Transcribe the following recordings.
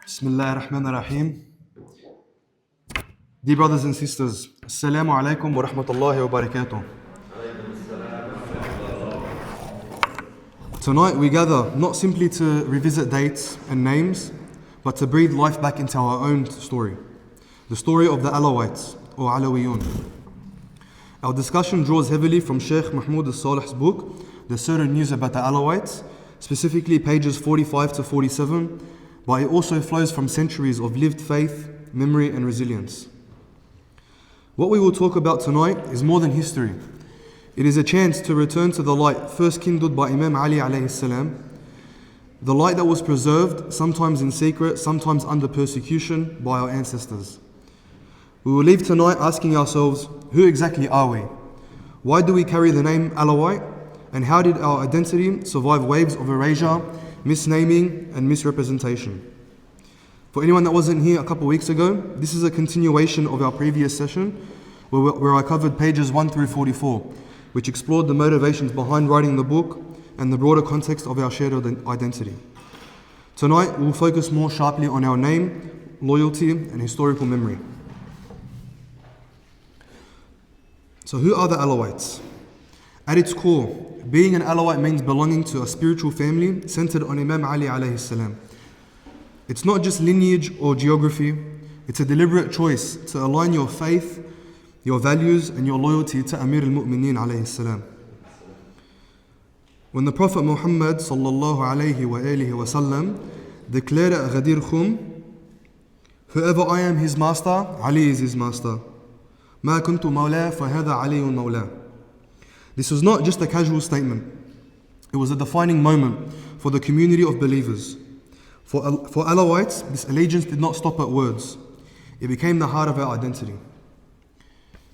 Bismillah ar-Rahman ar-Rahim. Dear brothers and sisters, Assalamu alaikum wa rahmatullahi wa barakatuh. Tonight we gather not simply to revisit dates and names, but to breathe life back into our own story. The story of the Alawites, or Alawiyyīn. Our discussion draws heavily from Sheikh Mahmoud Al-Saleh's book, The Certain News About the Alawites, specifically pages 45 to 47, but it also flows from centuries of lived faith, memory and resilience. What we will talk about tonight is more than history. It is a chance to return to the light first kindled by Imam Ali alayhi salam, the light that was preserved, sometimes in secret, sometimes under persecution by our ancestors. We will leave tonight asking ourselves, who exactly are we? Why do we carry the name Alawite? And how did our identity survive waves of erasure, misnaming and misrepresentation? For anyone that wasn't here a couple of weeks ago, this is a continuation of our previous session where I covered pages 1 through 44, which explored the motivations behind writing the book and the broader context of our shared identity. Tonight, we'll focus more sharply on our name, loyalty, and historical memory. So who are the Alawites? At its core, being an Alawite means belonging to a spiritual family centered on Imam Ali alayhi salam. It's not just lineage or geography, it's a deliberate choice to align your faith, your values and your loyalty to Amir al-Mu'mineen alayhi salam. When the Prophet Muhammad sallallahu alayhi wa alihi wa sallam declared at Ghadir Khum, whoever I am his master, Ali is his master. Ma kuntu mawla fa hadha Aliyun mawla. This was not just a casual statement. It was a defining moment for the community of believers. For Alawites, this allegiance did not stop at words. It became the heart of our identity.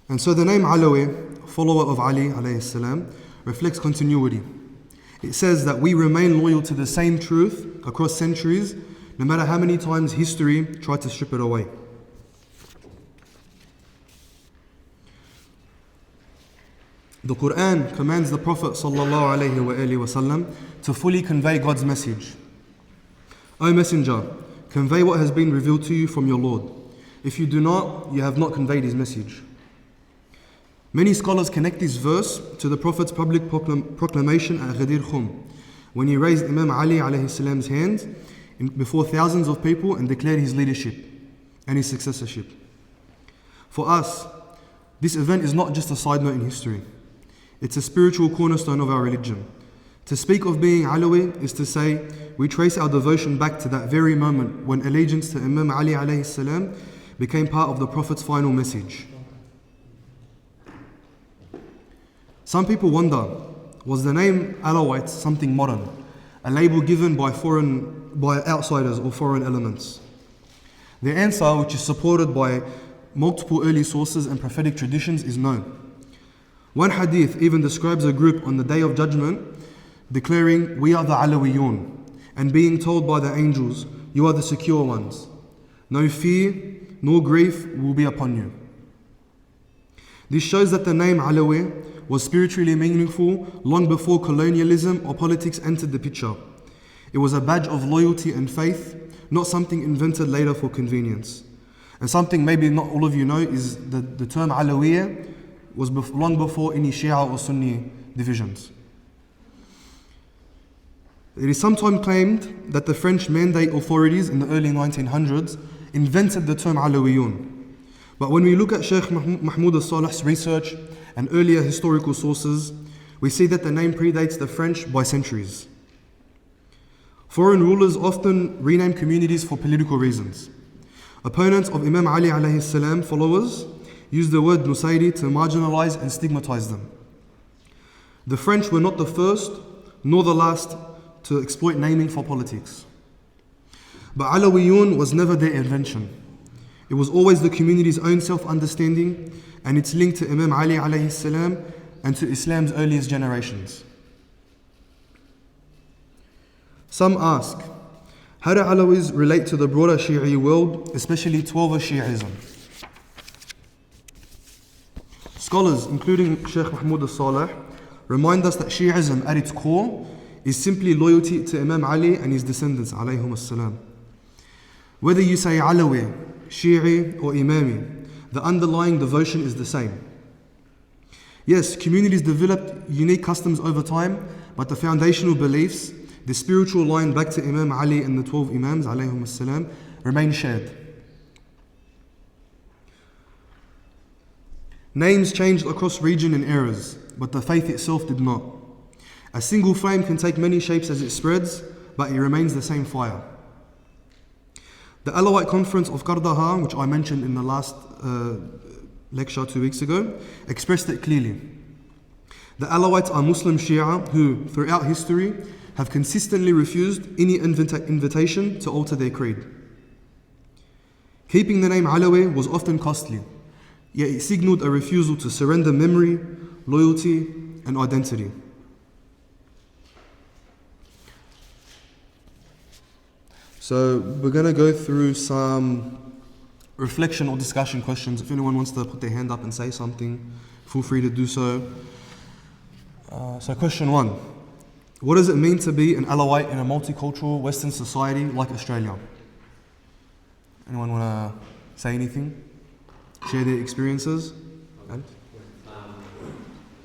And so the name Alawi, follower of Ali alayhi salam, reflects continuity. It says that we remain loyal to the same truth across centuries, no matter how many times history tried to strip it away. The Qur'an commands the Prophet sallallahu alayhi wa alihi wa sallam to fully convey God's message. O Messenger, convey what has been revealed to you from your Lord. If you do not, you have not conveyed his message. Many scholars connect this verse to the Prophet's public proclamation at Ghadir Khum, when he raised Imam Ali alayhi salam's hand before thousands of people and declared his leadership and his successorship. For us, this event is not just a side note in history. It's a spiritual cornerstone of our religion. To speak of being Alawi is to say we trace our devotion back to that very moment when allegiance to Imam Ali alayhi salam became part of the Prophet's final message. Some people wonder, was the name Alawite something modern, a label given by outsiders or foreign elements? The answer, which is supported by multiple early sources and prophetic traditions, is no. One hadith even describes a group on the Day of Judgment declaring, we are the Alawiyyīn, and being told by the angels, you are the secure ones. No fear nor grief will be upon you. This shows that the name Alawi was spiritually meaningful long before colonialism or politics entered the picture. It was a badge of loyalty and faith, not something invented later for convenience. And something maybe not all of you know is the term Alawiyya was long before any Shia or Sunni divisions. It is sometimes claimed that the French Mandate authorities in the early 1900s invented the term Alawiyyīn. But when we look at Sheikh Mahmoud Al-Saleh's research and earlier historical sources, we see that the name predates the French by centuries. Foreign rulers often rename communities for political reasons. Opponents of Imam Ali alayhi salam followers use the word Nusayri to marginalize and stigmatize them. The French were not the first nor the last to exploit naming for politics. But Alawiyyīn was never their invention. It was always the community's own self-understanding and its link to Imam Ali alayhi salam and to Islam's earliest generations. Some ask, how do Alawis relate to the broader Shi'i world, especially Twelver Shi'ism? Scholars, including Sheikh Mahmoud Al-Saleh, remind us that Shi'ism at its core is simply loyalty to Imam Ali and his descendants alayhum as-salam. Whether you say Alawi, Shi'i or Imami, the underlying devotion is the same. Yes, communities developed unique customs over time, but the foundational beliefs, the spiritual line back to Imam Ali and the 12 Imams alayhum as-salam, remain shared. Names changed across region and eras, but the faith itself did not. A single flame can take many shapes as it spreads, but it remains the same fire. The Alawite conference of Qardaha, which I mentioned in the last lecture 2 weeks ago, expressed it clearly. The Alawites are Muslim Shia who, throughout history, have consistently refused any invitation to alter their creed. Keeping the name Alawi was often costly, yet it signaled a refusal to surrender memory, loyalty, and identity. So we're going to go through some reflection or discussion questions. If anyone wants to put their hand up and say something, feel free to do so. So question 1. What does it mean to be an Alawite in a multicultural Western society like Australia? Anyone want to say anything? Share their experiences?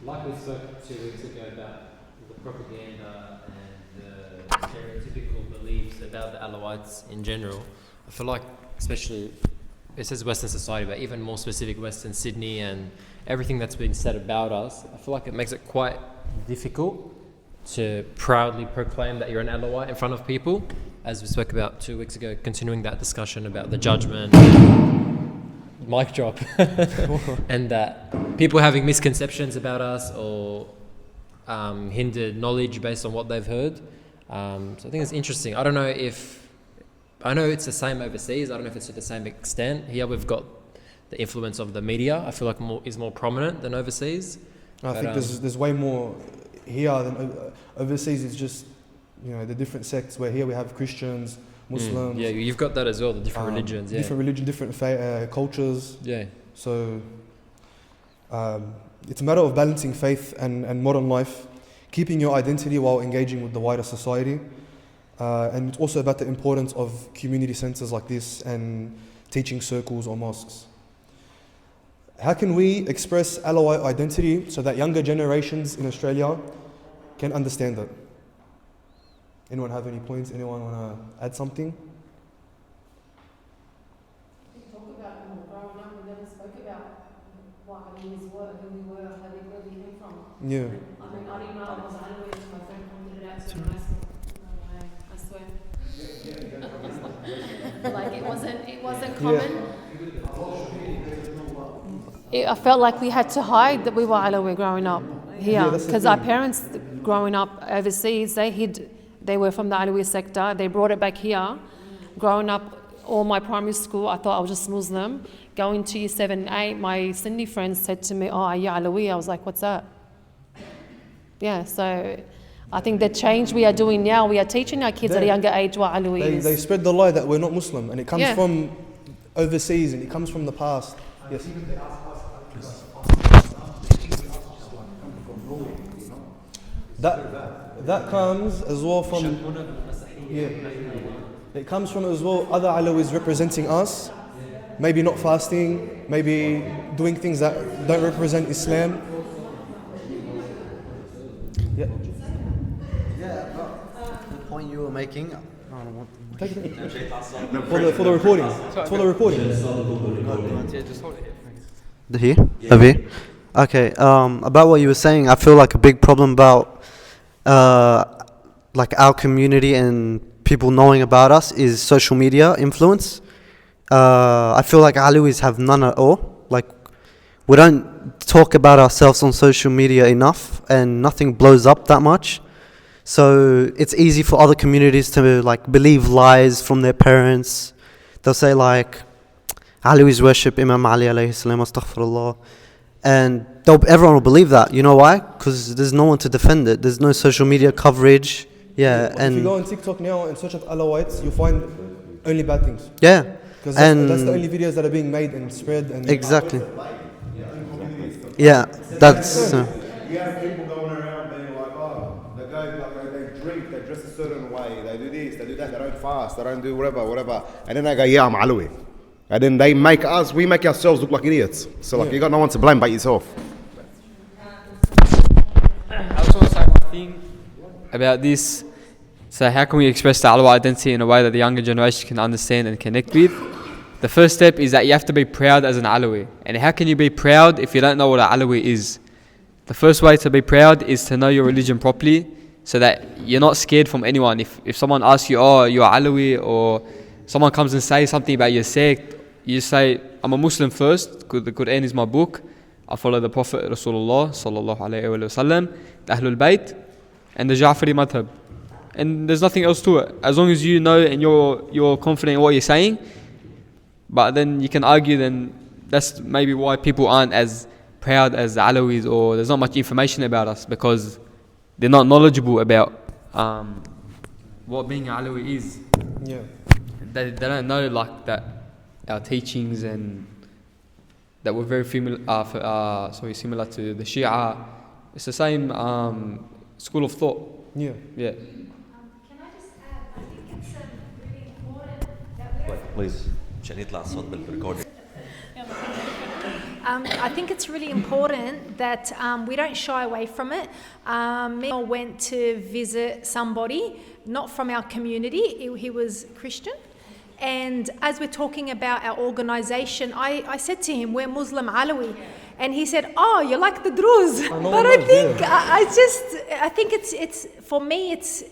Like we spoke 2 weeks ago about the propaganda and the stereotypical beliefs about the Alawites in general, I feel like, especially, it says Western society, but even more specific Western Sydney and everything that's been said about us, I feel like it makes it quite difficult to proudly proclaim that you're an Alawite in front of people, as we spoke about 2 weeks ago, continuing that discussion about the judgment, mic drop, and that people having misconceptions about us or hindered knowledge based on what they've heard. So I think it's interesting. I know it's the same overseas. I don't know if it's to the same extent. Here we've got the influence of the media. I feel like is more prominent than overseas. I think there's way more here than overseas. It's just, the different sects, where here we have Christians, Muslims. Yeah, you've got that as well, the different religions. Yeah. Different religion, different cultures. Yeah. So it's a matter of balancing faith and modern life, keeping your identity while engaging with the wider society. And it's also about the importance of community centers like this and teaching circles or mosques. How can we express Alawite identity so that younger generations in Australia can understand it? Anyone have any points? Anyone want to add something? We talked about when we were growing up, we never spoke about what Alawis were, who we were, where we came from. Yeah. I mean, I didn't know I was an Alawi until my friend pointed it out to me in high school. No way, I swear. Like it wasn't common. I felt like we had to hide that we were Alawi growing up here, because our parents growing up overseas, they were from the Alawi sector. They brought it back here. Growing up, all my primary school, I thought I was just Muslim. Going to year 7 and 8, my Sindhi friends said to me, "Oh, are you Alawi?" I was like, "What's that?" Yeah, so I think the change we are doing now, we are teaching our kids at a younger age what Alawi is. They spread the lie that we're not Muslim, and it comes from overseas, and it comes from the past. Yes. That comes as well from it comes from as well other Alawis representing us, maybe not fasting, maybe doing things that don't represent Islam. Yeah. The point you were making. For the recording. It's for the recording. Here? Over here? Okay, about what you were saying, I feel like a big problem about like our community and people knowing about us is social media influence. I feel like Alawis have none at all. Like, we don't talk about ourselves on social media enough, and nothing blows up that much. So it's easy for other communities to like believe lies from their parents. They'll say like, Alawis worship Imam Ali alayhi salam, astaghfirullah. And everyone will believe that. You know why? Because there's no one to defend it. There's no social media coverage. Yeah, and if you go on TikTok now and search up Alawites, you'll find only bad things. Yeah, because that's the only videos that are being made and spread. And exactly. Yeah, that's. You have people going around being like, oh, they drink, they dress a certain way, they do this, they do that. they don't fast, they don't do whatever. And then they go, yeah, I'm Alawi. And then we make ourselves look like idiots. So like, you got no one to blame but yourself. I just want to say one thing about this. So how can we express the Alawite identity in a way that the younger generation can understand and connect with? The first step is that you have to be proud as an Alawi. And how can you be proud if you don't know what an Alawi is? The first way to be proud is to know your religion properly, so that you're not scared from anyone. If someone asks you, oh, you're Alawi, or someone comes and says something about your sect, you say, I'm a Muslim first, the Qur'an is my book, I follow the Prophet Rasulullah sallallahu alayhi wa sallam, the Ahlul Bayt, and the Ja'fari madhab. And there's nothing else to it. As long as you know and you're confident in what you're saying, but then you can argue, then that's maybe why people aren't as proud as the Alawis, or there's not much information about us, because they're not knowledgeable about what being an Alawi is. Yeah. They don't know like that our teachings, and that we're very similar to the Shia. It's the same school of thought. Yeah. Yeah. Can I just add, I think it's really important that we don't... Please. عشان يطلع الصوت بالريكوردينج. I think it's really important that we don't shy away from it. Me went to visit somebody, not from our community, he was Christian. And as we're talking about our organisation, I said to him, we're Muslim Alawi. And he said, oh, you're like the Druze. But I think it's for me, it's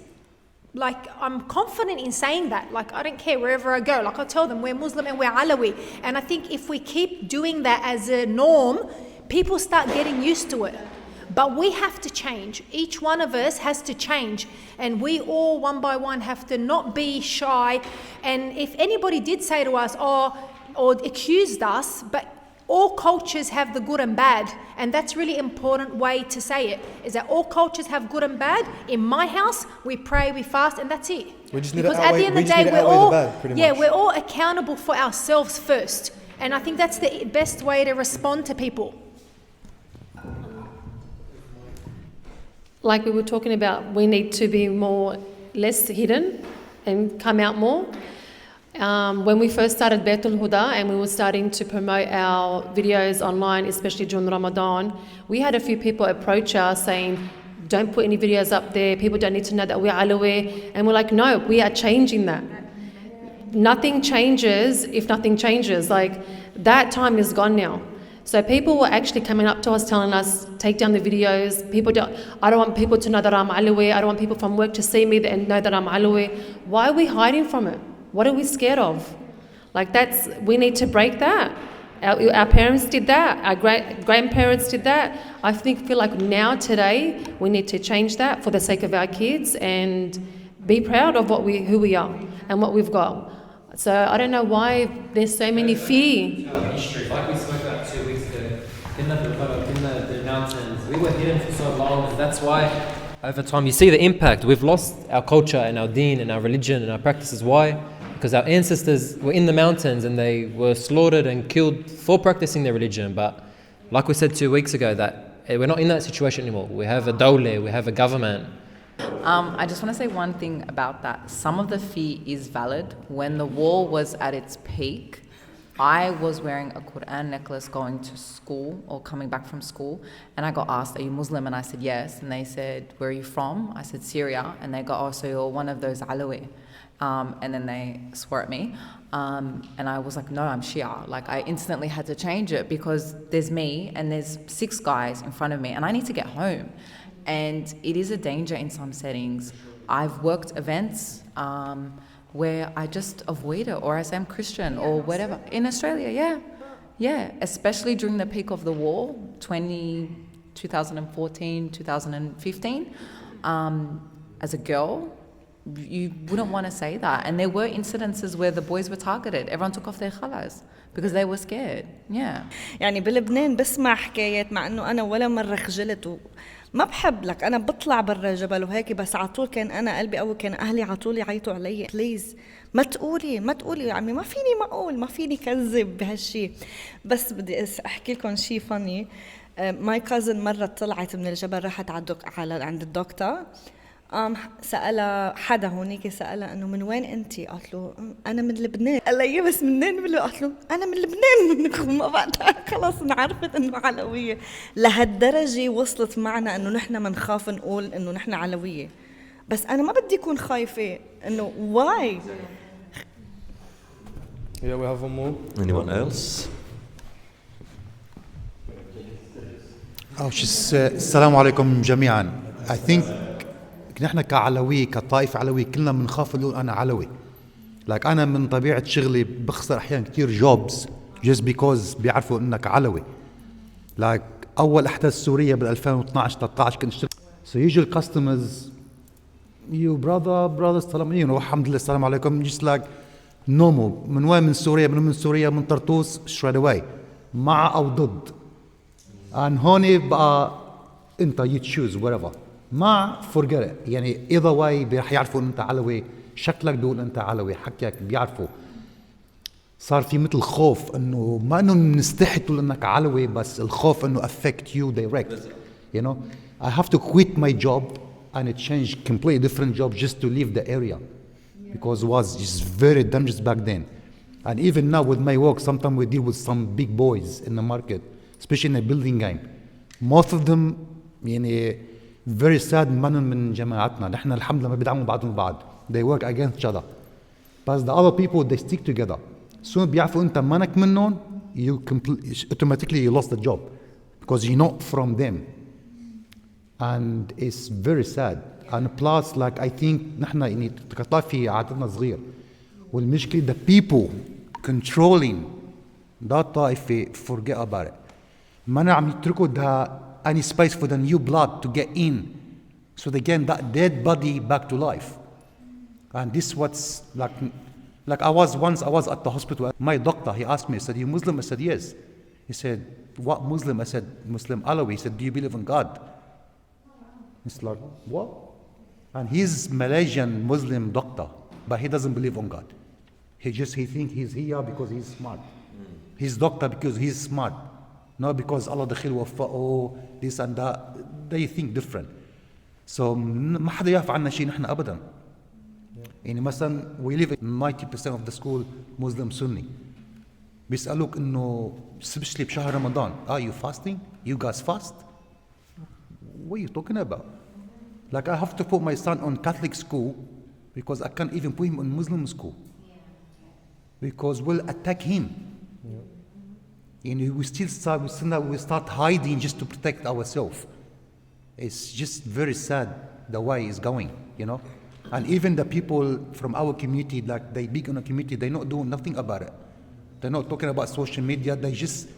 like, I'm confident in saying that. Like, I don't care wherever I go. Like, I tell them we're Muslim and we're Alawi. And I think if we keep doing that as a norm, people start getting used to it. But we have to change. Each one of us has to change. And we all, one by one, have to not be shy. And if anybody did say to us, or accused us, but all cultures have the good and bad, and that's really important way to say it, is that all cultures have good and bad. In my house, we pray, we fast, and that's it. We just need because to at the end of the day, we're all accountable for ourselves first, and I think that's the best way to respond to people. Like we were talking about, we need to be less hidden and come out more. When we first started BaytulHuda and we were starting to promote our videos online, especially during Ramadan, we had a few people approach us saying, don't put any videos up there, people don't need to know that we're Alawi. And we're like, no, we are changing that. Nothing changes if nothing changes. Like, that time is gone now. So people were actually coming up to us telling us, take down the videos. I don't want people to know that I'm Alawi. I don't want people from work to see me and know that I'm Alawi. Why are we hiding from it? What are we scared of? Like, we need to break that. Our parents did that. Our grandparents did that. I feel like now, today, we need to change that for the sake of our kids and be proud of who we are and what we've got. So I don't know why there's so many fear. History, like we spoke about 2 weeks ago, in the mountains, we were hidden for so long, and that's why over time you see the impact. We've lost our culture and our deen and our religion and our practices. Why? Because our ancestors were in the mountains and they were slaughtered and killed for practicing their religion. But like we said 2 weeks ago, that we're not in that situation anymore. We have a dawla, we have a government. I just want to say one thing about that. Some of the fear is valid. When the war was at its peak, I was wearing a Qur'an necklace going to school or coming back from school, and I got asked, are you Muslim? And I said yes. And they said, where are you from? I said Syria. And they got, oh, so you're one of those Alawi. And then they swore at me. And I was like, no, I'm Shia. Like, I instantly had to change it because there's me and there's 6 guys in front of me and I need to get home. And it is a danger in some settings. I've worked events where I just avoid it, or I say I'm Christian or whatever. In Australia, yeah. Especially during the peak of the war, 2014, 2015. As a girl, you wouldn't want to say that. And there were incidences where the boys were targeted. Everyone took off their khalas because they were scared. Yeah. يعني بلبنان بسمع حكايات مع انه انا ولا مرة خجلت ما بحب لك انا بطلع برا الجبل وهيك بس عطول كان انا قلبي قوي كان اهلي عطول يعيطوا علي بليز ما تقولي يا عمي ما فيني كذب بهالشي بس بدي احكي لكم شيء فني ماي كازن مرة طلعت من الجبل راحت عند الدكتور سألها حدا هونيك سألها انه من وين انتي؟ قالت له انا من لبنان. قال لها بس منين؟ قالت له انا من لبنان. ما بعدها خلاص انعرفت انه علوية. لهالدرجة وصلت معنا انه نحن منخاف نقول انه نحن علوية. بس انا ما بدي اكون خايفة انه why. Yeah, we have one more. Anyone else? السلام عليكم جميعا. I think نحن كعلوية كطائفة علوية كلنا بنخاف نقول أنا علوي. like أنا من طبيعة شغلي بخسر أحيانا كتير jobs just because بيعرفوا إنك علوي. like أول أحداث سوريا بال 2012-13 كنت اشتغل. so usual customers you brother السلام عليكم الحمد لله السلام عليكم just like normal. من وين؟ من سوريا. من سوريا من طرطوس straight away مع أو ضد. and هون بقى أنت you choose whatever. ما forget it. يعني either way رح يعرفوا ان انت علوي. شكلك بيقول انت علوي. حكيك بيعرفوا. صار في مثل خوف انه ما انه نستحي تقول انك علوي بس الخوف انه affect you direct. You know I have to quit my job and change completely different job just to leave the area because it was just very dangerous back then. And even now with my work sometimes we deal with some big boys in the market especially in the building game. Most of them يعني very sad منهم من جماعتنا. نحن الحمد لله ما بيدعموا بعضهم بعض. They work against each other. But the other people they stick together. Soon بيعرفوا أنت منك منهم you automatically you lost the job because you're not from them. And it's very sad. And plus like I think نحن يعني كطائفة عددنا صغير والمشكلة the people controlling that طائفة forget about it. ما عم يتركوا ده any space for the new blood to get in so they get that dead body back to life. And this what's like I was at the hospital. My doctor he asked me, he said, you Muslim? I said yes. He said, what Muslim? I said Muslim Alawi. He said, do you believe in God? It's like what? And he's Malaysian Muslim doctor but he doesn't believe on God. He think he's here because he's smart. He's doctor because he's smart. Not because Allah دخل وفقه this and that. They think different. So ما حدا يعرف عنا شيء نحن أبدا. يعني مثلا we live in 90% of the school Muslim Sunni. بيسألوك إنه especially بشهر رمضان are you fasting? You guys fast? What are you talking about? Like I have to put my son on Catholic school because I can't even put him on Muslim school because we'll attack him. And we start hiding just to protect ourselves. It's just very sad the way it's going, you know. And even the people from our community, like they big in a community, they're not doing nothing about it. They're not talking about social media. They're just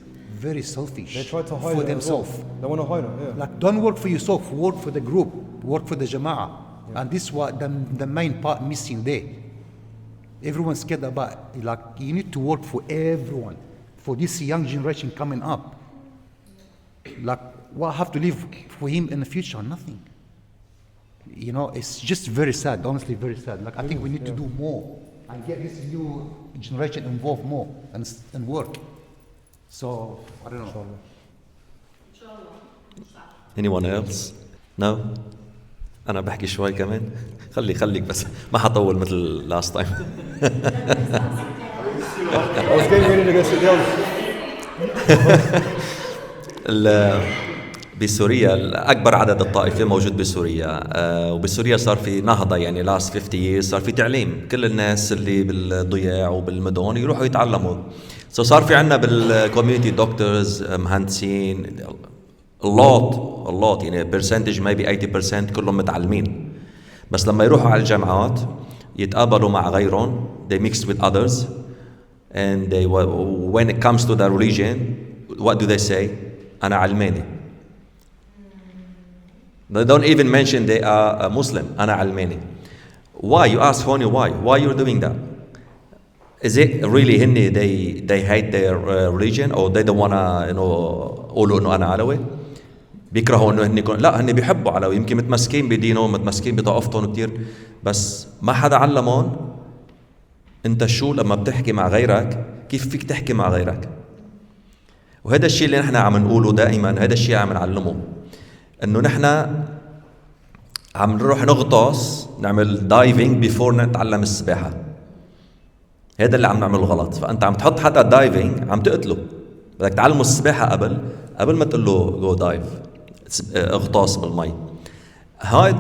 very selfish. They try to hide for it themselves. Well. They want to hide it. Yeah. Like don't work for yourself. Work for the group. Work for the jama'ah. And this is what the main part missing there. Everyone's scared about it. Like you need to work for everyone. For this young generation coming up, like what I have to live for him in the future? Nothing. You know, it's just very sad, honestly very sad. Like I think we need to do more and get this new generation involved more and work. So, I don't know. Anyone else? No? أنا بحكي شوي كمان. خليك بس ما حطول مثل last time. I was getting ready to go sit down. بسوريا أكبر عدد الطائفة موجود بسوريا وبسوريا صار في نهضة يعني last 50 years صار في تعليم كل الناس اللي بالضياع وبالمدن يروحوا يتعلموا صار في عنا بالكوميونتي دكتورز مهندسين a lot يعني percentage maybe 80% كلهم متعلمين بس لما يروحوا على الجامعات يتقابلوا مع غيرهم they mix with others and when it comes to the religion what do they say أنا علماني. They don't even mention they are a Muslim. أنا علماني. Why? You ask Honey why you're doing that? Is it really هني they hate their religion or they don't wanna يقولوا إنه أنا علوي؟ بيكرهوا إنه هني لا هني بيحبوا علوي يمكن متمسكين بدينهم متمسكين بطائفتهم كتير بس ما حدا علمهم أنت شو لما بتحكي مع غيرك كيف فيك تحكي مع غيرك. وهذا الشيء اللي نحن عم نقوله دائما هذا الشيء عم نعلمه انه نحن عم نروح نغطس نعمل دايفنج بيفور نتعلم السباحة. هذا اللي عم نعمله غلط. فأنت عم تحط حدا دايفنج عم تقتله. بدك تعلمه السباحة قبل ما تقول له جو دايف اغطاس بالمي.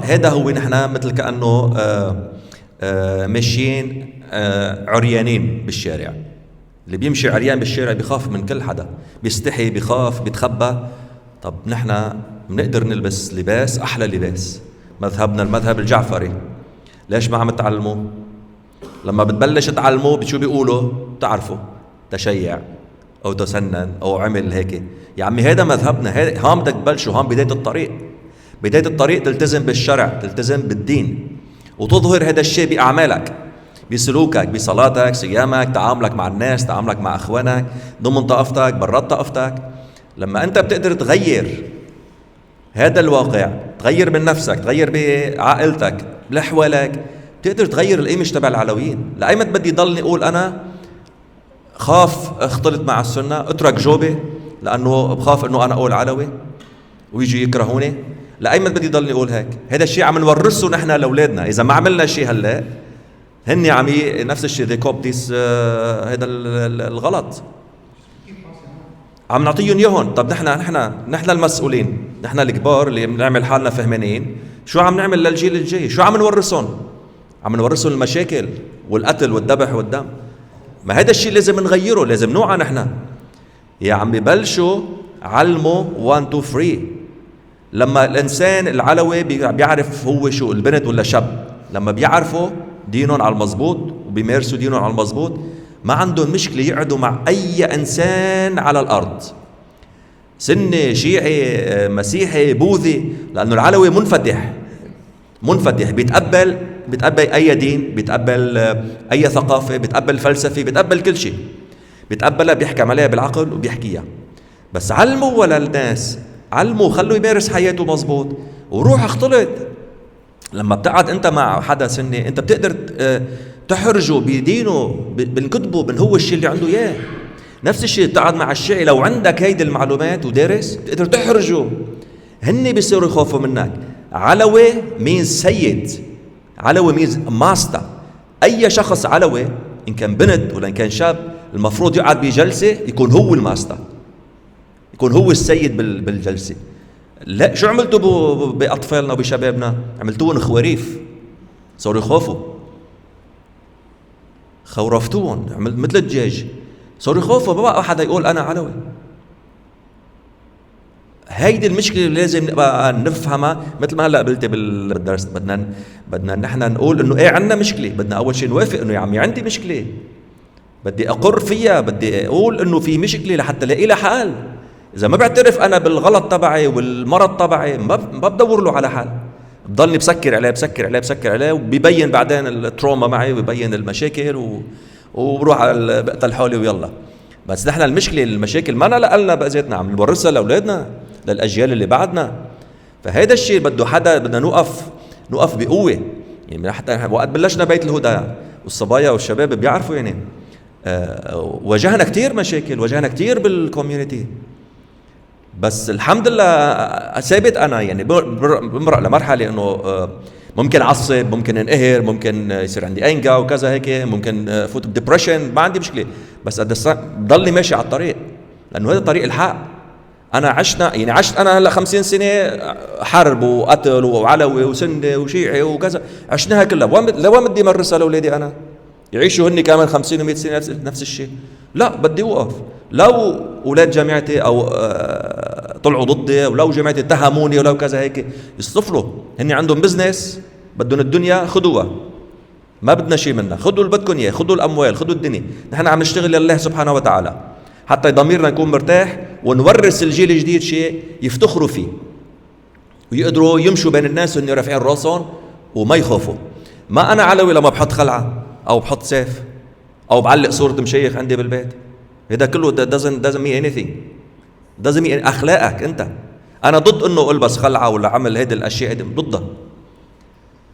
هذا هو نحن مثل كأنه ماشيين عريانين بالشارع. اللي بيمشي عريان بالشارع بيخاف من كل حدا، بيستحي، بيخاف، بيتخبى. طب نحن بنقدر نلبس لباس أحلى لباس. مذهبنا المذهب الجعفري ليش ما عم تعلموا؟ لما بتبلش تعلموا بشو بيقولوا؟ بتعرفوا تشيع أو تسنن أو عمل هيك. يا عمي هذا مذهبنا، هون بدك تبلشوا، هون بداية الطريق. بداية الطريق تلتزم بالشرع، تلتزم بالدين، وتظهر هذا الشيء بأعمالك، بسلوكك، بصلاتك، صيامك، تعاملك مع الناس، تعاملك مع أخوانك، ضمن طائفتك، برات طائفتك. لما أنت بتقدر تغير هذا الواقع، تغير من نفسك، تغير بعائلتك، بحوالك، بتقدر تغير الإيمج تبع العلويين. لأيمت بدي ضلني أقول أنا خاف اختلط مع السنة، اترك جوبي لأنه بخاف أنه أنا أقول علوي ويجي يكرهوني؟ لأيمت بدي ضلني أقول هيك؟ هذا الشيء عم نورثه نحن لأولادنا. إذا ما عملنا شيء هلا هن عم نفس الشيء they copy this هذا الغلط عم نعطيهم اياهم. طب نحن المسؤولين، نحن الكبار اللي بنعمل حالنا فهمانين، شو عم نعمل للجيل الجاي؟ شو عم نورثهم؟ عم نورثهم المشاكل والقتل والذبح والدم. ما هذا الشيء لازم نغيره، لازم نوعى نحن. يا عم ببلشوا علموا 1 2 3. لما الانسان العلوي بيعرف هو شو، البنت ولا شاب، لما بيعرفوا دينهم على المضبوط وبيمارسوا دينهم على المضبوط، ما عندهم مشكلة يقعدوا مع أي إنسان على الأرض، سني، شيعي، مسيحي، بوذي، لأنه العلوي منفتح بيتقبل أي دين، بيتقبل أي ثقافة، بيتقبل فلسفة، بيتقبل كل شيء، بيتقبلها، بيحكم عليها بالعقل وبيحكيها. بس علموا ولا الناس، علموا، خلوا يمارس حياته مضبوط، وروح اختلط. لما بتقعد انت مع حدا سني انت بتقدر تحرجه بدينه، بنكتبه، من هو الشيء اللي عنده اياه. نفس الشيء بتقعد مع الشيعي، لو عندك هيدي المعلومات ودارس بتقدر تحرجه، هن بيصيروا يخافوا منك. علوي مين سيد، علوي مين ماستر. اي شخص علوي ان كان بنت ولا ان كان شاب المفروض يقعد بجلسه يكون هو الماستر، يكون هو السيد بالجلسه. لا، شو عملتوا بأطفالنا وبشبابنا؟ عملتوهم خواريف، صاروا يخافوا، خورفتوهم مثل الدجاج، صاروا يخافوا، ما بقى حدا يقول أنا علوي. هيدي المشكلة اللي لازم نبقى نفهمها. مثل ما هلا قلت بالدرس، بدنا نحن نقول إنه إيه عندنا مشكلة، بدنا أول شيء نوافق إنه يا عمي عندي مشكلة، بدي أقر فيها، بدي أقول إنه في مشكلة لحتى لاقي لها حل. إذا ما بعترف أنا بالغلط تبعي والمرض تبعي ما بدور له على حل، بضلني بسكر عليه وبيبين بعدين التروما معي وبيبين المشاكل وبروح بقتل حالي ويلا. بس نحن المشاكل ما لنا بأذيتنا، عم نورثها لأولادنا، للأجيال اللي بعدنا. فهذا الشيء بده حدا، بدنا نوقف بقوة. يعني حتى وقت بلشنا بيت الهدى والصبايا والشباب بيعرفوا، يعني واجهنا كتير مشاكل، واجهنا كتير بالكوميونيتي. بس الحمد لله ثابت أنا، يعني بمرق لمرحلة إنه ممكن أعصب، ممكن انقهر، ممكن يصير عندي أنجا وكذا هيك، ممكن فوت بديبريشن، ما عندي مشكلة. بس ضلني ماشي على الطريق، لأنه هذا طريق الحق. أنا عشت أنا هلا 50 سنة حرب وقتل وعلوي وسني وشيعي وكذا، عشناها كلها. لوين بدي مرسها لأولادي أنا؟ يعيشوا هني كمان 50 و100 سنة نفس الشيء؟ لا، بدي أوقف. لو أولاد جامعتي أو طلعوا ضدي، ولو جامعتي اتهموني، ولو كذا هيك، يصطفلوا. هني عندهم بزنس، بدهم الدنيا، خدوها، ما بدنا شيء منها، خدوا اللي بدكم إياه، خدوا الأموال، خدوا الدنيا. نحن عم نشتغل لله سبحانه وتعالى حتى ضميرنا يكون مرتاح، ونورث الجيل الجديد شيء يفتخروا فيه، ويقدروا يمشوا بين الناس وإنه رافعين راسهم وما يخافوا. ما أنا علوي لما بحط خلعة أو بحط سيف أو بعلق صورة مشيخ عندي بالبيت. هذا كله doesn't mean anything. doesn't mean أخلاقك أنت. أنا ضد إنه ألبس خلعة ولا عمل هيدي الأشياء دي، ضدها.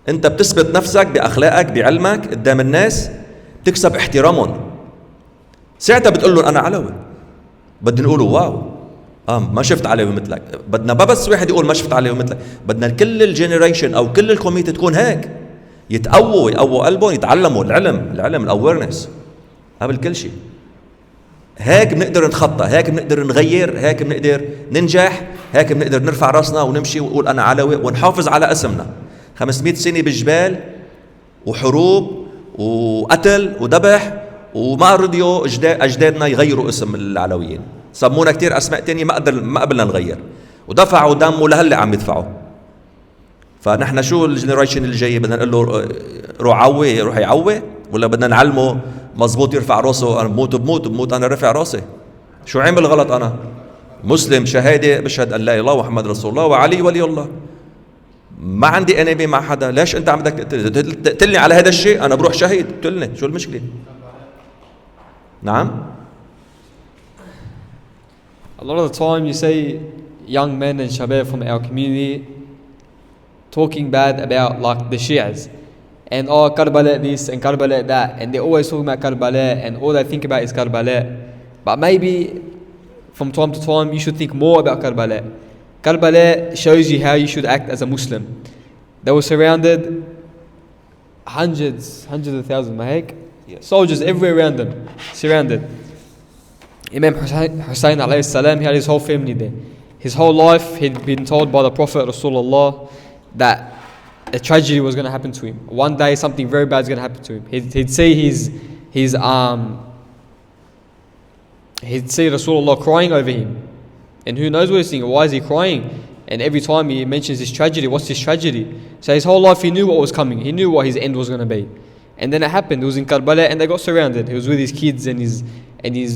أنت بتثبت نفسك بأخلاقك، بعلمك قدام الناس، تكسب احترامهم. ساعتها بتقول لهم أنا علوي، بدي نقوله واو، ما شفت علوي مثلك. بدنا ما بس واحد يقول ما شفت علوي مثلك، بدنا كل الجنريشن او كل الكوميونتي تكون هيك، يقووا قلبهم، يتعلموا العلم الاويرنس قبل كل شيء. هيك بنقدر نتخطى، هيك بنقدر نغير، هيك بنقدر ننجح، هيك بنقدر نرفع راسنا ونمشي ونقول انا علوي ونحافظ على اسمنا. 500 سنه بالجبال وحروب وقتل وذبح، وما رضيوا اجدادنا يغيروا اسم العلويين، سمونا كتير اسماء تانية ما قبلنا نغير، ودفعوا دم ولهلا عم يدفعوا. فنحن شو الجنريشن اللي جاي بدنا نقول له روح يعوي، ولا بدنا نعلمه مزبوط يرفع راسه؟ انا بموت انا رافع راسي. شو عمل غلط؟ انا مسلم شهاده بشهد ان لا اله الا الله محمد رسول الله وعلي ولي الله، ما عندي انبي مع حدا. ليش انت عم بدك تقتلني على هذا الشيء؟ انا بروح شهيد، قتلني، شو المشكله؟ نعم. A lot of the time you see young men and shabab from our community talking bad about like the Shias, and Karbala this and Karbala that, and they're always talking about Karbala, and all they think about is Karbala. But maybe from time to time you should think more about Karbala. Karbala shows you how you should act as a Muslim. They were surrounded, hundreds of thousands, soldiers everywhere around them, surrounded. Imam Hussein alayhi salam, he had his whole family there. His whole life he'd been told by the Prophet Rasulullah that a tragedy was going to happen to him. One day something very bad is going to happen to him. He'd see Rasulullah crying over him. And who knows what he's thinking? Why is he crying? And every time he mentions his tragedy, what's his tragedy? So his whole life he knew what was coming. He knew what his end was going to be. And then it happened. It was in Karbala and they got surrounded. He was with his kids and his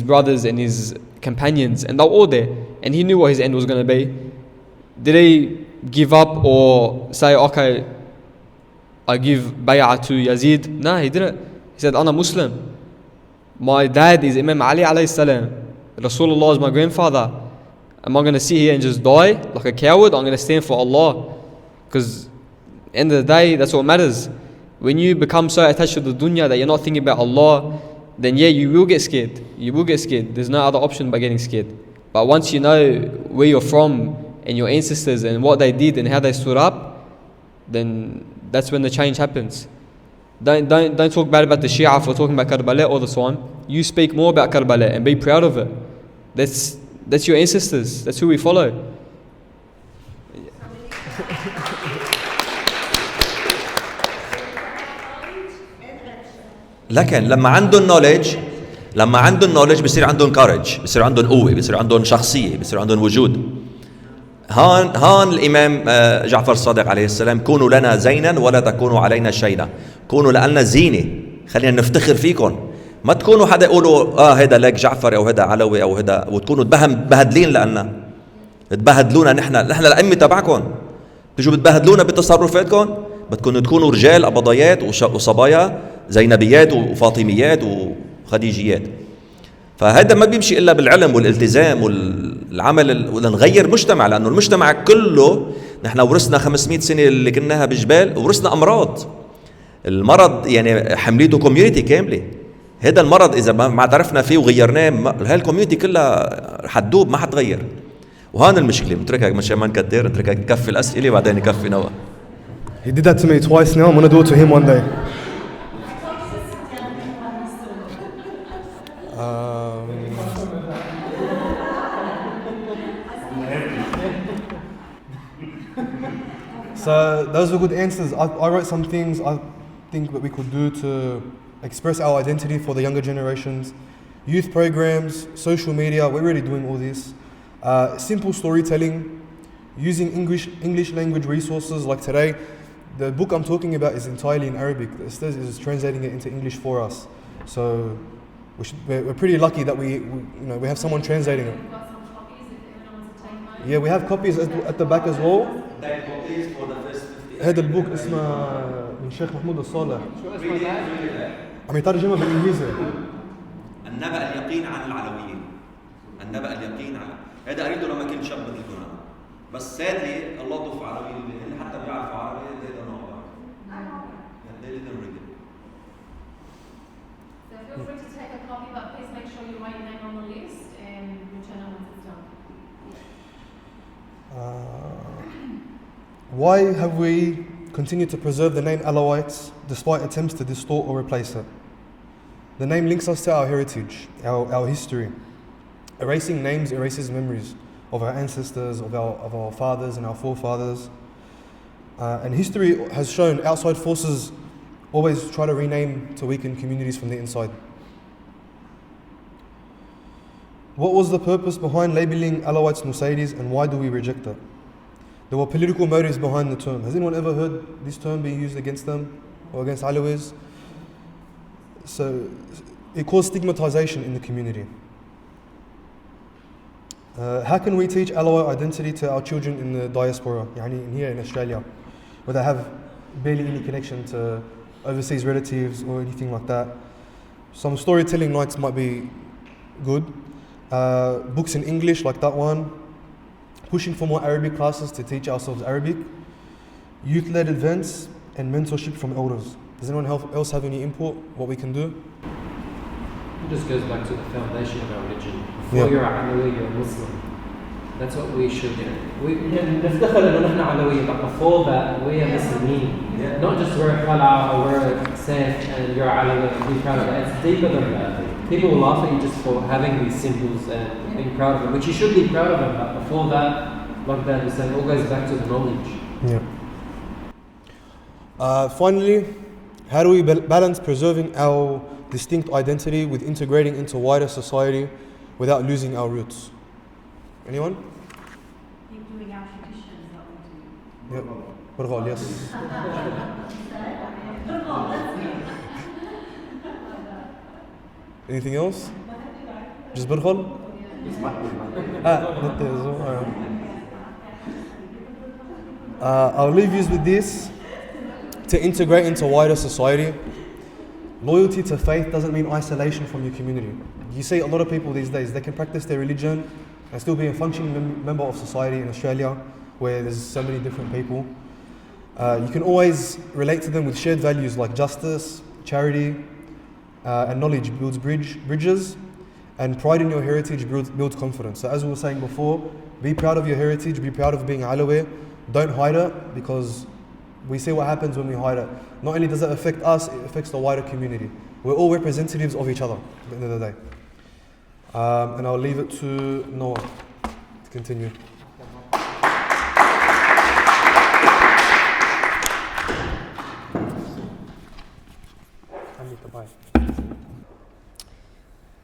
brothers and his companions, and they were all there. And he knew what his end was going to be. Did he give up or say, okay, I give bay'ah to Yazid? No, he didn't. He said, I'm a Muslim. My dad is Imam Ali alayhi salam. Rasulullah is my grandfather. Am I going to sit here and just die like a coward? I'm going to stand for Allah. Because at the end of the day, that's what matters. When you become so attached to the dunya that you're not thinking about Allah, then yeah, you will get scared. You will get scared. There's no other option but getting scared. But once you know where you're from and your ancestors and what they did and how they stood up, then that's when the change happens. Don't talk bad about the Shia for talking about Karbala all the time. You speak more about Karbala and be proud of it. That's your ancestors. That's who we follow. لكن لما عندهم knowledge بصير عندهم courage، بصير عندهم قوة، بصير عندهم شخصية، بصير عندهم وجود. هان الإمام جعفر الصادق عليه السلام: كونوا لنا زينا ولا تكونوا علينا شينا. كونوا لنا زينة، خلينا نفتخر فيكم. ما تكونوا حدا يقولوا هذا لك جعفر أو هذا علوي أو هذا، وتكونوا بهدلين لنا، تبهدلونا نحن الأئمة تبعكم، تجوا بتبهدلونا بتصرفاتكم. بدكم تكونوا رجال أبضيات وصبايا، زينبيات وفاطميات وخديجيات. فهذا ما بيمشي إلا بالعلم والالتزام والعمل، ولنغير مجتمع، لأنه المجتمع كله نحن ورثنا 500 سنة اللي كناها بالجبال، ورثنا أمراض. المرض يعني حمليته كوميونيتي كاملة. هذا المرض إذا ما اعترفنا فيه وغيرناه، هالكوميونيتي كلها حتدوب، ما حتغير. وهان المشكلة. بنتركها مشان ما نكتر، نتركها نكفي الأسئلة بعدين نكفي نوى. He did that to me twice now. I'm going to do it to him one day. So those were good answers. I wrote some things I think that we could do to express our identity for the younger generations. Youth programs, social media, we're already doing all this. Simple storytelling, using English language resources like today. The book I'm talking about is entirely in Arabic. The Ustaz is translating it into English for us. So we're pretty lucky that we have someone translating it. Yeah, we have copies at the back as well. هذا البوك اسمه من شيخ محمود الصالح. عم يترجمه بالإنجليزي. النبأ اليقين عن العلويين. النبأ اليقين عن، هذا قريته لما كنت شاب مثلكم أنا. بس سادلي الله طف عربي اللي حتى بيعرفوا عربي هذا نوع بعض. They didn't read it. So feel free to take a copy, but please make sure you write your name on the list and return it once it's done. Why have we continued to preserve the name Alawites despite attempts to distort or replace it? The name links us to our heritage, our history. Erasing names erases memories of our ancestors, of our fathers and our forefathers. And history has shown outside forces always try to rename to weaken communities from the inside. What was the purpose behind labeling Alawites Nusayris, and why do we reject it? There were political motives behind the term. Has anyone ever heard this term being used against them or against Alawis? So it caused stigmatization in the community. How can we teach Alawite identity to our children in the diaspora, in here in Australia, where they have barely any connection to overseas relatives or anything like that? Some storytelling nights might be good. Books in English like that one. Pushing for more Arabic classes to teach ourselves Arabic. Youth-led events and mentorship from elders. Does anyone else have any input? What we can do? It just goes back to the foundation of our religion. Before you're a Alawi, you're a Muslim. That's what we should do. نفتخر إنه نحن علويين, but before that, we are Muslimin. Not just wear a qala or wear a sayf and you're Alawi and be proud of it. It's deeper than that. People will laugh at you just for having these symbols and being proud of them, which you should be proud of them. But before that, like that, we said, it all goes back to the knowledge. Finally, how do we balance preserving our distinct identity with integrating into wider society without losing our roots? Anyone? Keep doing our traditions that we do. Yep. Burghal, yes. Anything else? Just Burghal? Not there as well. I'll leave you with this. To integrate into wider society, loyalty to faith doesn't mean isolation from your community. You see a lot of people these days, they can practice their religion and still be a functioning member of society in Australia, where there's so many different people. You can always relate to them with shared values like justice, charity, and knowledge builds bridges, and pride in your heritage builds confidence. So as we were saying before, be proud of your heritage, be proud of being Alawi. Don't hide it, because we see what happens when we hide it. Not only does it affect us, it affects the wider community. We're all representatives of each other at the end of the day. And I'll leave it to Noah to continue.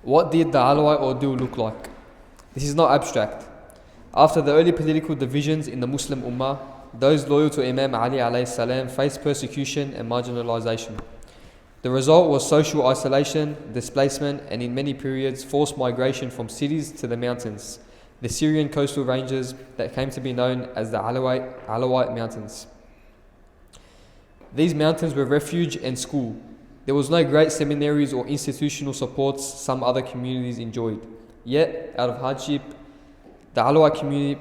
What did the Alawite ordeal look like? This is not abstract. After the early political divisions in the Muslim Ummah, those loyal to Imam Ali alayhi salam faced persecution and marginalization. The result was social isolation, displacement, and in many periods forced migration from cities to the mountains, the Syrian coastal ranges that came to be known as the Alawite Mountains. These mountains were refuge and school. There was no great seminaries or institutional supports some other communities enjoyed. Yet, out of hardship, the Alawite community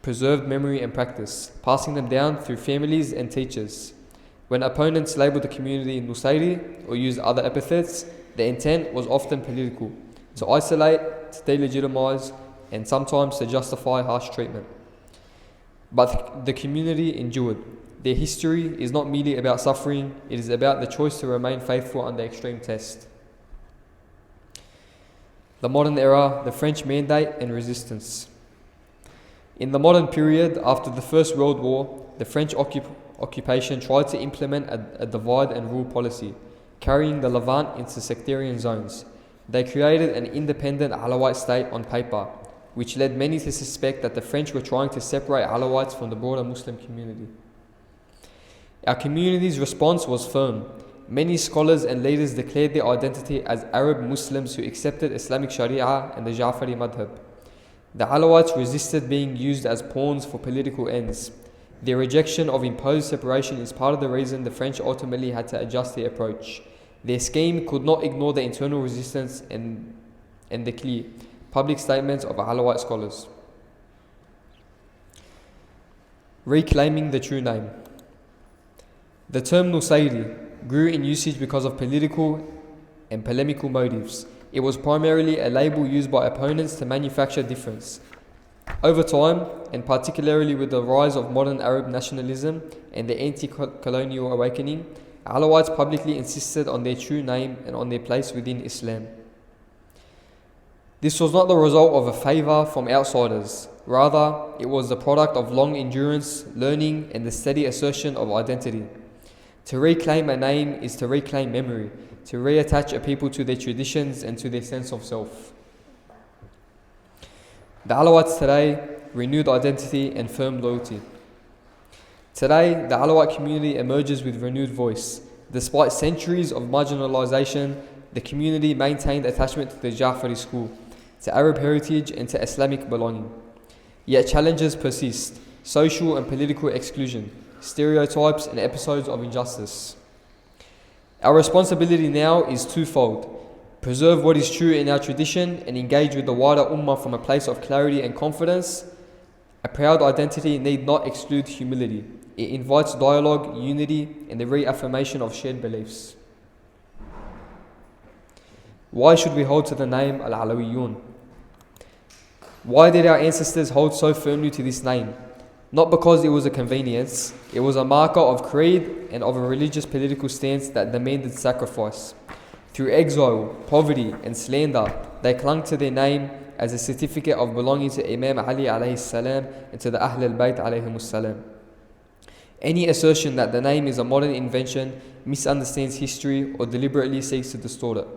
preserved memory and practice, passing them down through families and teachers. When opponents labelled the community Nusayri or used other epithets, the intent was often political, to isolate, to delegitimise, and sometimes to justify harsh treatment. But the community endured. Their history is not merely about suffering, it is about the choice to remain faithful under extreme test. The modern era, the French mandate and resistance. In the modern period, after the First World War, the French occupation tried to implement a divide and rule policy, carrying the Levant into sectarian zones. They created an independent Alawite state on paper, which led many to suspect that the French were trying to separate Alawites from the broader Muslim community. Our community's response was firm. Many scholars and leaders declared their identity as Arab Muslims who accepted Islamic Sharia and the Ja'fari Madhab. The Alawites resisted being used as pawns for political ends. Their rejection of imposed separation is part of the reason the French ultimately had to adjust their approach. Their scheme could not ignore the internal resistance and the clear public statements of Alawite scholars. Reclaiming the true name. The term Nusayri grew in usage because of political and polemical motives. It was primarily a label used by opponents to manufacture difference. Over time, and particularly with the rise of modern Arab nationalism and the anti-colonial awakening, Alawites publicly insisted on their true name and on their place within Islam. This was not the result of a favor from outsiders. Rather, it was the product of long endurance, learning, and the steady assertion of identity. To reclaim a name is to reclaim memory, to reattach a people to their traditions and to their sense of self. The Alawites today, renewed identity and firm loyalty. Today, the Alawite community emerges with renewed voice. Despite centuries of marginalization, the community maintained attachment to the Ja'fari school, to Arab heritage and to Islamic belonging. Yet challenges persist: social and political exclusion, stereotypes and episodes of injustice. Our responsibility now is twofold: preserve what is true in our tradition and engage with the wider ummah from a place of clarity and confidence. A proud identity need not exclude humility. It invites dialogue, unity, and the reaffirmation of shared beliefs. Why should we hold to the name Al-Alawiyyīn? Why did our ancestors hold so firmly to this name? Not because it was a convenience, it was a marker of creed and of a religious political stance that demanded sacrifice. Through exile, poverty, and slander, they clung to their name as a certificate of belonging to Imam Ali alayhi salam and to the Ahl al-Bayt alayhimus salam. Any assertion that the name is a modern invention misunderstands history or deliberately seeks to distort it.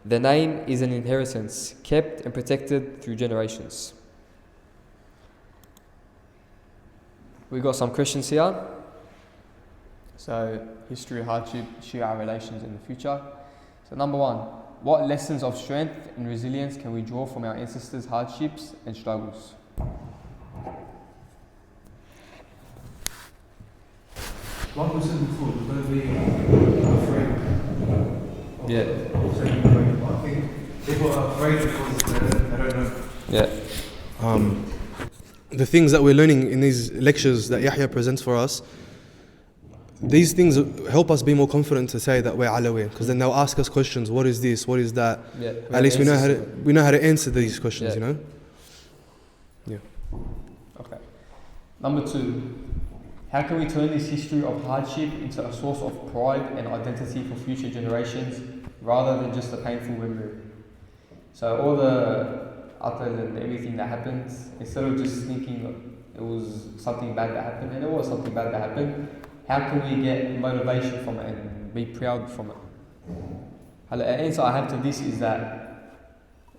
The name is an inheritance, kept and protected through generations. We got some questions here. So, history, hardship, Shia relations in the future. So, number one, what lessons of strength and resilience can we draw from our ancestors' hardships and struggles? Like we said before, don't be afraid. Yeah. I think people are afraid because they don't know. Yeah. The things that we're learning in these lectures that Yahya presents for us, these things help us be more confident to say that we're Alawi, because then they'll ask us questions. What is this? What is that? Yeah. At least we know how to answer these questions. Yeah. You know. Yeah. Okay. Number two, how can we turn this history of hardship into a source of pride and identity for future generations, rather than just a painful memory? So all the atal and everything that happened, instead of just thinking it was something bad that happened, and it was something bad that happened, how can we get motivation from it and be proud from it? The answer I have to this is that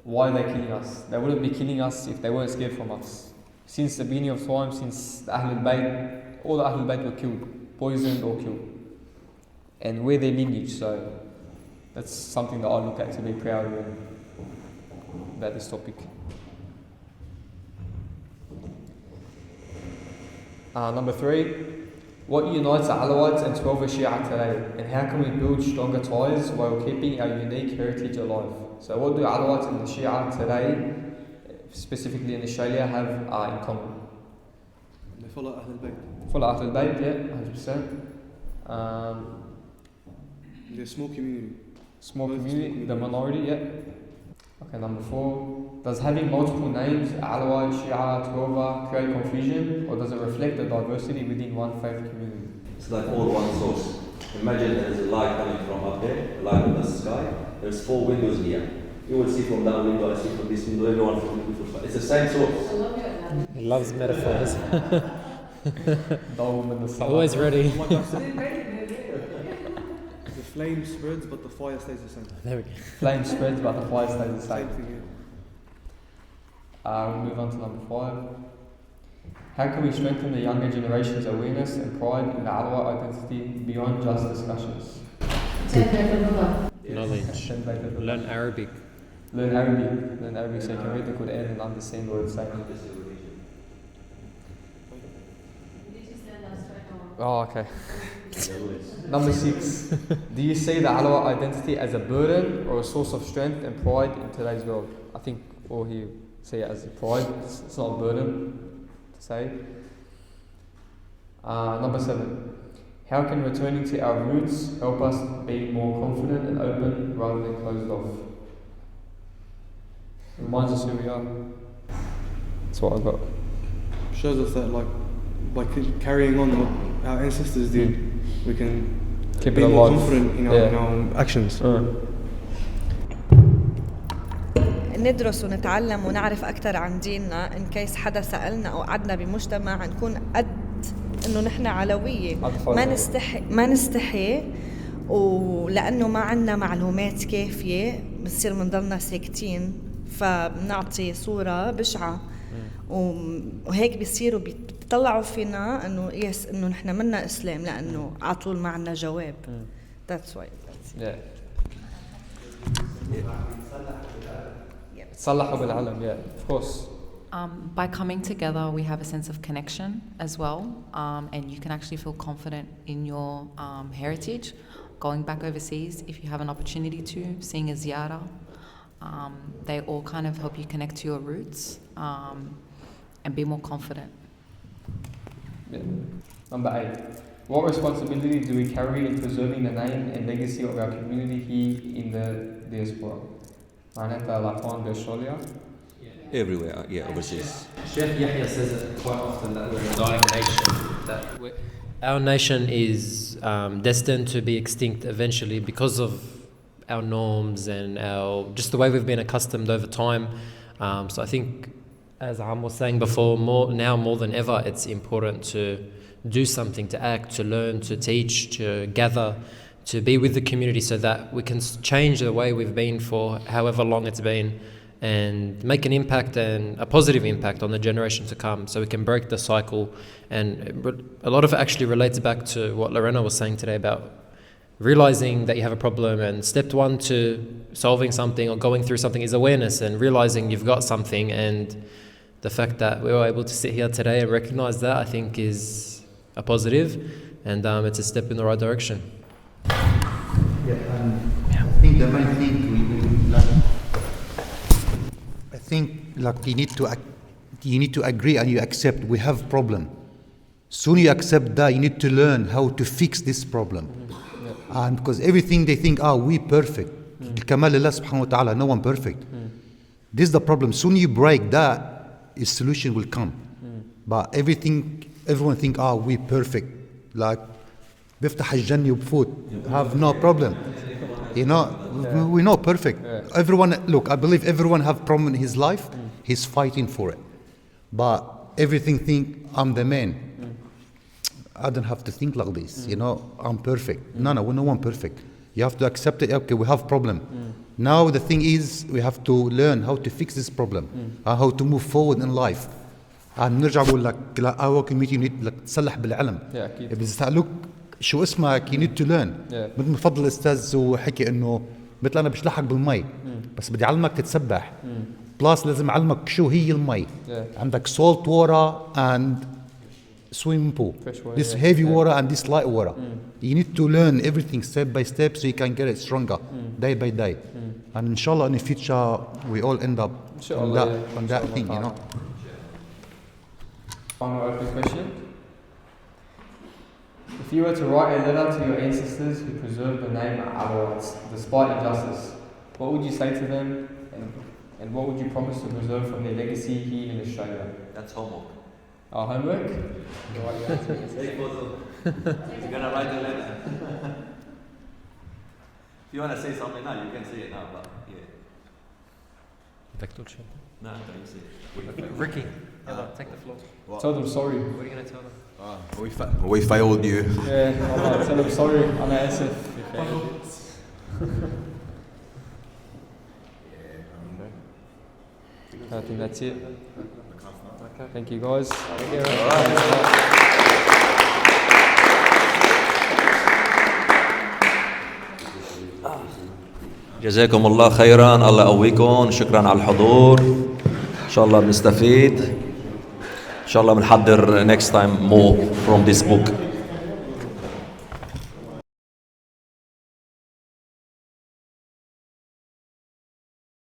why are they killing us? They wouldn't be killing us if they weren't scared from us. Since the beginning of time, since the Ahl al-Bayt, all the Ahl al-Bayt were killed, poisoned or killed. And we're their lineage, so that's something that I look at to be proud of about this topic. Number three, what unites the Alawites and 12 Shia today, and how can we build stronger ties while keeping our unique heritage alive? So what do Alawites and the Shia today, specifically in Australia, have in common? They follow Ahl al-Bayt. Follow Ahl al-Bayt, yeah, 100%. They're a small community. Small community, the minority, yeah. Okay, number four, does having multiple names, Alawite, Shia, 12, create confusion, or does it reflect the diversity within one faith community? It's like all one source. Imagine there is a light coming from up there, a light in the sky. There's 4 windows here. You will see from that window, I see from this window, everyone from the window. It's the same source. He loves metaphors. Always ready. The flame spreads, but the fire stays the same. There we go. Flame spreads, but the fire stays the same. Same thing, We'll move on to number 5. How can we strengthen the younger generation's awareness and pride in the Alawite identity beyond just discussions? Knowledge. Learn Arabic. Learn Arabic so you can read the Qur'an and understand what it's saying. Oh, okay. Number 6. Do you see the Alawite identity as a burden or a source of strength and pride in today's world? I think all here see it as a pride. It's not a burden to say. Number 7. How can returning to our roots help us be more confident and open rather than closed off? Reminds us who we are. That's what I got. Shows us that like by carrying on what our ancestors did, we can Keep be it more alive. confident in our actions. ندرس ونتعلم ونعرف أكثر عن ديننا إن كيس حدا سألنا أو قعدنا بمجتمع نكون قد إنه نحن علوية ما نستحي ولأنه ما عندنا معلومات كافية بنصير منضلنا ساكتين فبنعطي صورة بشعة وهيك بيصيروا بيطلعوا فينا إنه يس إنه نحن منا إسلام لأنه عطول ما عندنا جواب. That's why. Yeah. صلحوا بالعلم, yeah, of course. By coming together, we have a sense of connection as well, and you can actually feel confident in your heritage. Going back overseas, if you have an opportunity to, seeing a ziyarah, they all kind of help you connect to your roots and be more confident. Yeah. Number 8. What responsibility do we carry in preserving the name and legacy of our community here in the diaspora? معناتها لابون بأستراليا. Everywhere, yeah, overseas. Sheikh Yahya says it quite often that we're a dying nation. That our nation is destined to be extinct eventually because of our norms and our just the way we've been accustomed over time. So I think, as Am was saying before, more than ever, it's important to do something, to act, to learn, to teach, to gather, to be with the community so that we can change the way we've been for however long it's been and make an impact and a positive impact on the generation to come so we can break the cycle. And a lot of it actually relates back to what Lorena was saying today about realizing that you have a problem, and step 1 to solving something or going through something is awareness and realizing you've got something. And the fact that we were able to sit here today and recognize that, I think, is a positive, and it's a step in the right direction. I think the main thing you need to agree and you accept we have problem. Soon you accept that, you need to learn how to fix this problem. And because everything they think, we perfect. الكمال لله سبحانه وتعالى, no one perfect. This is the problem. Soon you break that, a solution will come. But everyone think, we perfect. Like بيفتح الجنة وبفوت, have no problem. You know, we're not perfect. Everyone, look, I believe everyone have problem in his life. He's fighting for it. But everything think I'm the man. I don't have to think like this. You know, I'm perfect. No, we're no one perfect. You have to accept it. Okay, we have problem. Now the thing is, we have to learn how to fix this problem, how to move forward in life. And نرجع بقول لك لا our community need لك تسلح بالعلم. بيسألوك شو اسمك, you need to learn. مثل ما فضل الاستاذ وحكي انه مثل انا بشلحك بالمي بس بدي اعلمك تتسبح. بلاس لازم اعلمك شو هي المي. عندك salt water and swimming pool. This heavy water and this light water. You need to learn everything step by step so you can get it stronger day by day. And inshallah in the future we all end up on that thing, you know. Final open question. If you were to write a letter to your ancestors who preserved the name Alawites despite injustice, what would you say to them, and what would you promise to preserve from their legacy here in Australia? That's homework. Our homework? You're gonna write a letter. If you want to say something now, you can say it now, but yeah. No, you say it. Ricky, take the floor. What? Tell them sorry. What are you going to tell them? We failed you. Yeah, tell them sorry. I'm asif. I think that's it. Okay. Thank you, guys. جزاكم الله خيرا, الله يقويكم, شكرا على الحضور. إن شاء الله بنستفيد. إن شاء الله بنحضر next time more from this book.